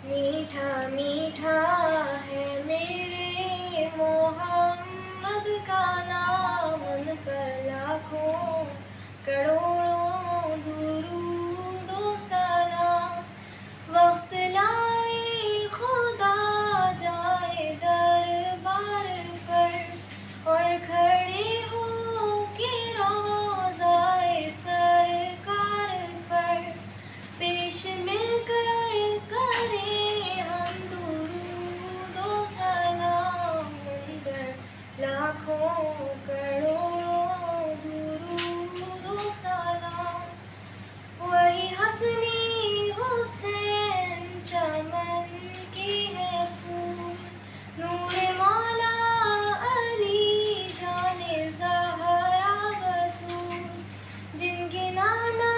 میٹھا میٹھا ہے میرے محمد کا نام، ان پر لاکھوں کروڑوں درود و سلام۔ وقت لائے خدا جائے دربار پر، اور کھڑے ہو کے روضۂ سرکار پر، پیش مل کر کریں ہم درود و سلام، ان پر لاکھوں کروڑوں درود و سلام۔ وہی حسنی حسین چمن کی ہے پھول، نور مولا علی جان زہرا بتول، جن کے نانا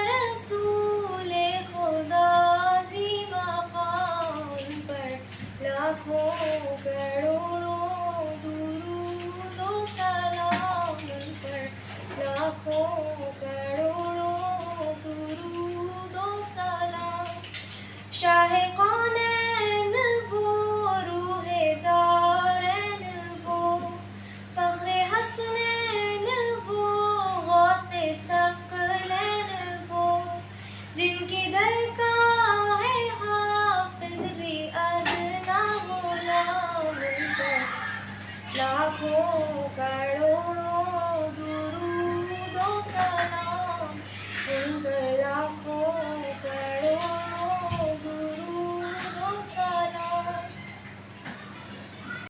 رسول خدا عظیم مقام، ان پر لاکھوں کروڑوں درود و سلام، ان پر لاکھوں